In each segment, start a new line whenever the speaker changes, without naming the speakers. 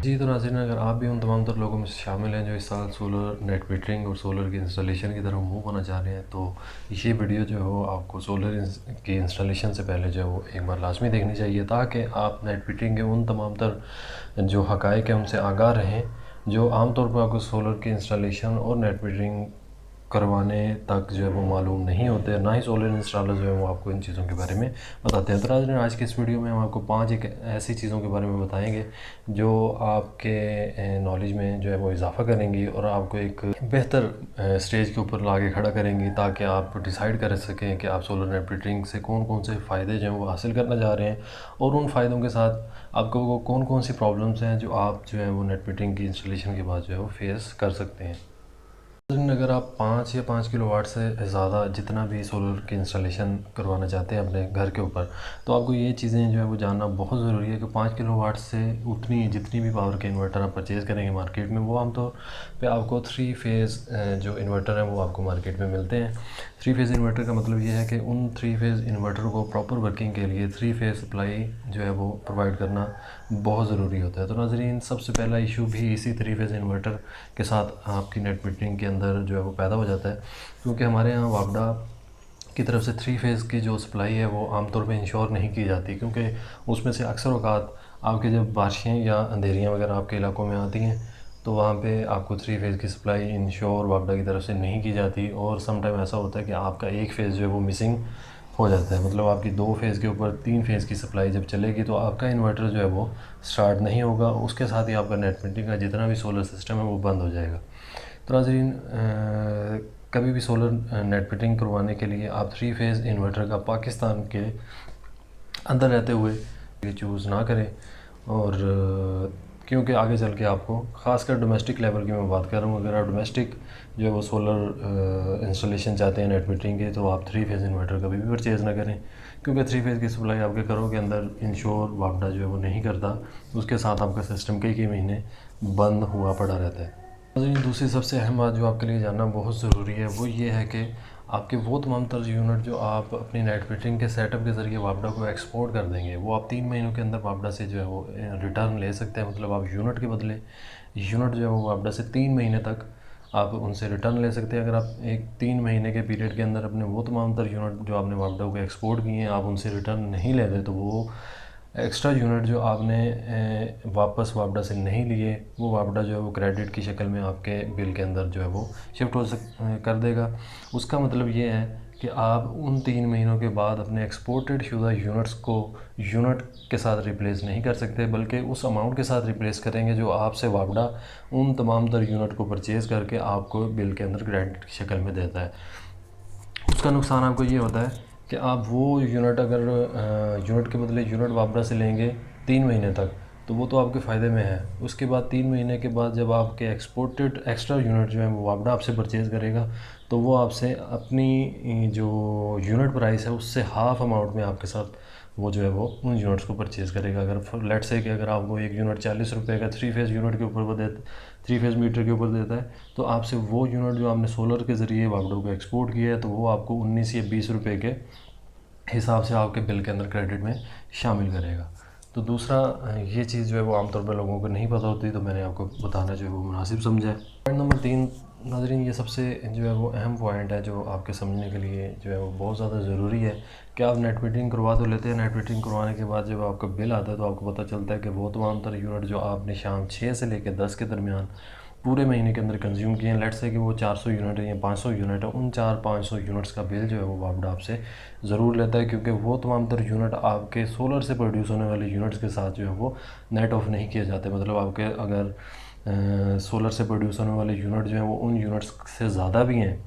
जी, तो नाज़रीन, अगर आप भी उन तमाम तर लोगों में से शामिल हैं जो इस साल सोलर नेट मीटरिंग और सोलर की इंस्टॉलेशन की तरफ मूव होना चाह रहे हैं, तो ये वीडियो जो है वो आपको सोलर की इंस्टॉलेशन से पहले जो है वो एक बार लाजमी देखनी चाहिए, ताकि आप नेट मीटरिंग के उन तमाम तर जो हक़ाइक़ हैं उनसे आगाह रहें, जो आमतौर पर आपको सोलर की इंस्टॉलेशन और नेट मीटरिंग करवाने तक जो है वो मालूम नहीं होते, ना ही सोलर इंस्टॉलर जो है वो आपको इन चीज़ों के बारे में बताते हैं। तो नाज़रीन, आज की इस वीडियो में हम आपको 5 एक ऐसी चीज़ों के बारे में बताएंगे जो आपके नॉलेज में जो है वो इजाफ़ा करेंगी और आपको एक बेहतर स्टेज के ऊपर ला के खड़ा करेंगी, ताकि आप डिसाइड कर सकें कि आप सोलर नेट मीटरिंग से कौन कौन से फ़ायदे जो हैं वो हासिल करना चाह रहे हैं, और उन फ़ायदों के साथ आपको वो कौन कौन सी प्रॉब्लम्स हैं जो आप जो है वो नेट मीटरिंग की इंस्टॉलेशन के बाद जो है वो फेस कर सकते हैं। लेकिन अगर आप 5 या 5 किलोवाट से ज़्यादा जितना भी सोलर की इंस्टॉलेशन करवाना चाहते हैं अपने घर के ऊपर, तो आपको ये चीज़ें जो है वो जानना बहुत ज़रूरी है कि 5 किलोवाट से उतनी जितनी भी पावर के इन्वर्टर आप परचेज़ करेंगे मार्केट में, वो आमतौर पे आपको 3 फेज़ जो इन्वर्टर हैं वो आपको मार्केट में मिलते हैं। 3 फेज़ इन्वर्टर का मतलब ये है कि उन 3 फेज़ इन्वर्टर को प्रॉपर वर्किंग के लिए 3 फेज़ सप्लाई जो है वो प्रोवाइड करना बहुत ज़रूरी होता है। तो नाज़रीन, सबसे पहला इशू भी इसी 3 फेज़ इन्वर्टर के साथ आपकी नेट मीटरिंग के अंदर जो है वो पैदा हो जाता है, क्योंकि हमारे यहाँ वापडा की तरफ से 3 फेज़ की जो सप्लाई है वो आमतौर पे इंश्योर नहीं की जाती, क्योंकि उसमें से अक्सर औक़ात आपके जब बारिशें या अंधेरियाँ वगैरह आपके इलाकों में आती हैं, तो वहाँ पे आपको 3 फेज़ की सप्लाई इंश्योर वापडा की तरफ से नहीं की जाती, और सम टाइम ऐसा होता है कि आपका एक फेज़ जो है वो मिसिंग हो जाता है। मतलब आपकी 2 फेज़ के ऊपर 3 फेज़ की सप्लाई जब चलेगी तो आपका इन्वर्टर जो है वो स्टार्ट नहीं होगा, उसके साथ ही आपका नेट मीटरिंग का जितना भी सोलर सिस्टम है वो बंद हो जाएगा। तो नाज़रीन, कभी भी सोलर नेट मीटरिंग करवाने के लिए आप 3 फेज़ इन्वर्टर का पाकिस्तान के अंदर रहते हुए ये चूज़ ना करें, और क्योंकि आगे चल के आपको ख़ासकर डोमेस्टिक लेवल की मैं बात कर रहा हूँ, अगर आप डोमेस्टिक जो है वो सोलर इंस्टॉलेशन चाहते हैं नेट मीटरिंग के, तो आप 3 फेज़ इन्वर्टर कभी भी परचेज़ ना करें, क्योंकि 3 फेज़ की सप्लाई आपके घरों के अंदर इंश्योर वापडा जो है वो नहीं करता, उसके साथ आपका सिस्टम कई महीने बंद हुआ पड़ा रहता है। दूसरी सबसे अहम बात जो आपके लिए जानना बहुत ज़रूरी है वो ये है कि आपके वो तमाम तरह यूनिट जो आप अपनी नेट मीटरिंग के सेटअप के ज़रिए वापडा को एक्सपोर्ट कर देंगे, वो आप 3 महीनों के अंदर वापडा से जो है वो रिटर्न ले सकते हैं। मतलब आप यूनिट के बदले यूनिट जो है वो वापडा से 3 महीने तक आप उनसे रिटर्न ले सकते हैं। अगर आप एक 3 महीने के पीरियड के अंदर अपने वो तमाम तर यूनिट जो आपने वापडा को एक्सपोर्ट किए हैं आप उनसे रिटर्न नहीं ले रहे, तो वो एक्स्ट्रा यूनिट जो आपने वापस वापडा से नहीं लिए, वो वापडा जो है वो क्रेडिट की शक्ल में आपके बिल के अंदर जो है वो शिफ्ट कर देगा। उसका मतलब ये है कि आप उन 3 महीनों के बाद अपने एक्सपोर्टेड शुदा यूनिट्स को यूनिट के साथ रिप्लेस नहीं कर सकते, बल्कि उस अमाउंट के साथ रिप्लेस करेंगे जो आपसे वापडा उन तमाम तर यूनिट को परचेज़ करके आपको बिल के अंदर क्रेडिट की शक्ल में देता है। उसका नुकसान आपको ये होता है कि आप वो यूनिट अगर यूनिट के बदले यूनिट वापडा से लेंगे 3 महीने तक, तो वो तो आपके फ़ायदे में है। उसके बाद 3 महीने के बाद जब आपके एक्सपोर्टेड एक्स्ट्रा यूनिट जो है वो वापडा आपसे परचेज़ करेगा, तो वो आपसे अपनी जो यूनिट प्राइस है उससे हाफ़ अमाउंट में आपके साथ वो जो है वो उन यूनिट्स को परचेज़ करेगा। अगर लेट्स से कि अगर आपको एक यूनिट 40 रुपये का 3 फेज़ यूनिट के ऊपर वो 3 फेज़ मीटर के ऊपर देता है, तो आपसे वो यूनिट जो आपने सोलर के ज़रिए वापडा को एक्सपोर्ट किया है, तो वो आपको 19 या 20 रुपये के हिसाब से आपके बिल के अंदर क्रेडिट में शामिल करेगा। तो दूसरा, ये चीज़ जो है वो आमतौर पर लोगों को नहीं पता होती, तो मैंने आपको बताना जो है वो मुनासिब समझा है। पॉइंट नंबर 3 नाज़रीन, ये सबसे जो है वो अहम पॉइंट है जो आपके समझने के लिए जो है वो बहुत ज़्यादा ज़रूरी है कि आप नेट मीटरिंग करवा तो लेते हैं, नेट मीटरिंग करवाने के बाद जब आपका बिल आता है तो आपको पता चलता है कि वो तमाम तर यूनिट जो आपने शाम 6 से लेकर 10 के दरमियान पूरे महीने के अंदर कंज्यूम किए हैं, लेट्स से कि वो 400 यूनिट है या 500 यूनिट है, उन 400-500 यूनिट्स का बिल जो है वो वापडा आपसे ज़रूर लेता है, क्योंकि वो तमाम तर यूनिट आपके सोलर से प्रोड्यूस होने वाले यूनिट्स के साथ जो है वो नेट ऑफ नहीं किए जाते। मतलब आपके अगर सोलर से प्रोड्यूस होने वाले यूनिट जो हैं वो उन यूनिट्स से ज़्यादा भी हैं,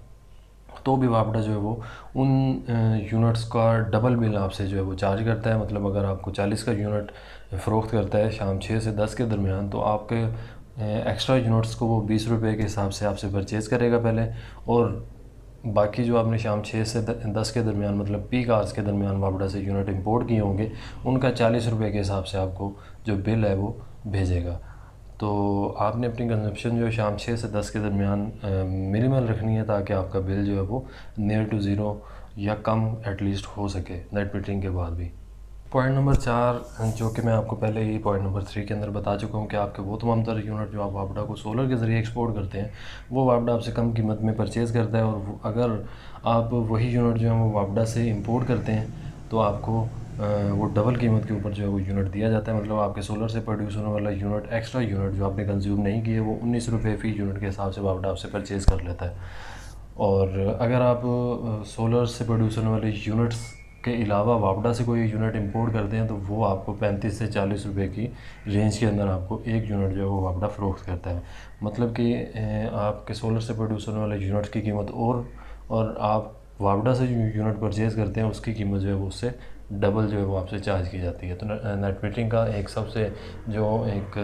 तो भी वापडा जो है वो उन यूनिट्स का डबल बिल आपसे जो है वो चार्ज करता है। मतलब अगर आपको 40 का यूनिट फ़रोख्त करता है शाम 6 से 10 के दरमियान, तो आपके एक्स्ट्रा यूनिट्स को वो 20 रुपये के हिसाब से आपसे परचेज़ करेगा पहले, और बाकी जो आपने शाम 6 से 10 के दरमियान मतलब पीक आवर्स के दरमियान वापडा से यूनिट इंपोर्ट किए होंगे, उनका 40 रुपये के हिसाब से आपको जो बिल है वो भेजेगा। तो आपने अपनी कंजप्शन जो है शाम 6 से 10 के दरमियान मिनिमल रखनी है, ताकि आपका बिल जो है वो नियर टू ज़ीरो या कम एटलीस्ट हो सके नेट मीटरिंग के बाद भी। पॉइंट नंबर 4, जो कि मैं आपको पहले ही पॉइंट नंबर 3 के अंदर बता चुका हूँ कि आपके वो तमाम तरह यूनिट जो आप वापडा को सोलर के ज़रिए एक्सपोर्ट करते हैं, वो वापडा आपसे कम कीमत में परचेज़ करता है। और अगर आप वही यूनिट जो है वो वापडा से इंपोर्ट करते हैं तो आपको वो डबल कीमत के ऊपर जो है वो यूनिट दिया जाता है। मतलब आपके सोलर से प्रोड्यूस होने वाला यूनिट, एक्स्ट्रा यूनिट जो आपने कंज्यूम नहीं किए, वो 19 रुपये फ़ी यूनिट के हिसाब से वापडा आपसे परचेज़ कर लेता है। और अगर आप सोलर से प्रोड्यूस होने वाले यूनिट्स के अलावा वापडा से कोई यूनिट इंपोर्ट करते हैं तो वो आपको 35 से 40 रुपए की रेंज के अंदर आपको एक यूनिट जो है वो वापडा फ़रोख्त करता है। मतलब कि आपके सोलर से प्रोड्यूस होने वाले यूनिट की कीमत और आप वापडा से जो यूनिट परचेज़ करते हैं उसकी कीमत जो है वो उससे डबल जो है वो आपसे चार्ज की जाती है। तो नेट मीटरिंग का एक सबसे जो एक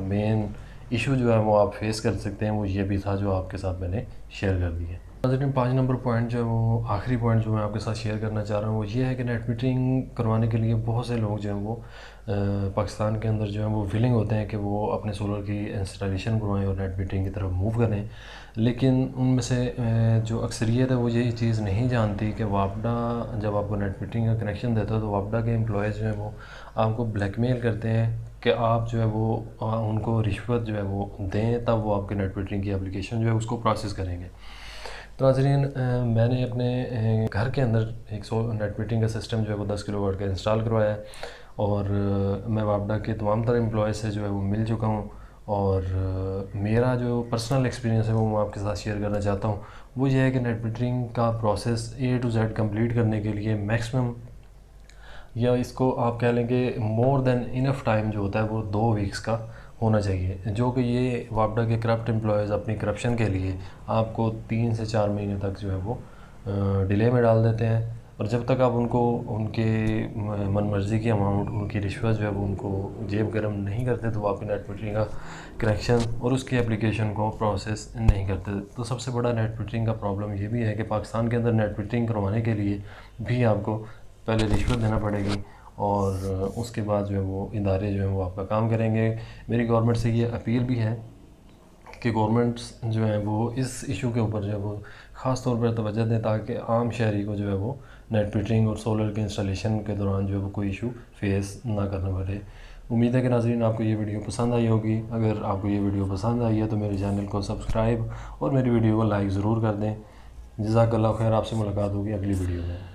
मेन इशू जो है वो आप फेस कर सकते हैं, वो ये भी था जो आपके साथ मैंने शेयर कर दिया। नाज़रीन, 5 नंबर पॉइंट जो है वो आखिरी पॉइंट जो मैं आपके साथ शेयर करना चाह रहा हूँ वो ये है कि नेट मीटरिंग करवाने के लिए बहुत से लोग जो हैं वो पाकिस्तान के अंदर जो है वो विलिंग होते हैं कि वो अपने सोलर की इंस्टॉलेशन करवाएं और नेट मीटरिंग की तरफ मूव करें। लेकिन उनमें से जो अक्सरियत है वो ये चीज़ नहीं जानती कि वापडा जब आपको नेट मीटरिंग का कनेक्शन देता है तो वापडा के एम्प्लॉयज़ जो हैं वो आपको ब्लैकमेल करते हैं कि आप जो है वो उनको रिश्वत जो है वो दें, तब वो आपके नेट मीटरिंग की एप्लीकेशन जो है उसको प्रोसेस करेंगे। तो नाज़रीन, मैंने अपने घर के अंदर एक नेट मीटरिंग का सिस्टम जो है वो 10 किलोवाट का इंस्टॉल करवाया है। और मैं वापडा के तमाम तरह एम्प्लॉय से जो है वो मिल चुका हूँ। और मेरा जो पर्सनल एक्सपीरियंस है वो मैं आपके साथ शेयर करना चाहता हूँ। वो ये है कि नेट मीटरिंग का process A to Z complete करने के लिए मैक्सिमम, या इसको आप कह लेंगे मोर देन इनफ टाइम जो होता है वो 2 वीक्स का होना चाहिए। जो कि ये वापडा के करप्ट एम्प्लॉयज़ अपनी करप्शन के लिए आपको 3 से 4 महीने तक जो है वो डिले में डाल देते हैं। और जब तक आप उनको उनके मन मर्ज़ी की अमाउंट, उनकी रिश्वत जो है वो उनको जेब गर्म नहीं करते तो वो आपके नेट मीटरिंग का कनेक्शन और उसकी एप्लीकेशन को प्रोसेस नहीं करते। तो सबसे बड़ा नेट मीटरिंग का प्रॉब्लम ये भी है कि पाकिस्तान के अंदर नेट मीटरिंग करवाने के लिए भी आपको पहले रिश्वत देना पड़ेगी और उसके बाद जो है वो इदारे जो हैं वो आपका काम करेंगे। मेरी गवर्नमेंट से ये अपील भी है कि गवर्नमेंट्स जो है वो इस इशू के ऊपर जो है वो ख़ास तौर पर तवज्जो दें ताकि आम शहरी को जो है वो नेट मीटरिंग और सोलर के इंस्टॉलेशन के दौरान जो है वो कोई इशू फेस ना करना पड़े। उम्मीद है कि नाज़रीन आपको ये वीडियो पसंद आई होगी। अगर आपको ये वीडियो पसंद आई है तो मेरे चैनल को सब्सक्राइब और मेरी वीडियो को लाइक ज़रूर कर दें। जज़ाकल्लाह खैर, आपसे मुलाकात होगी अगली वीडियो में।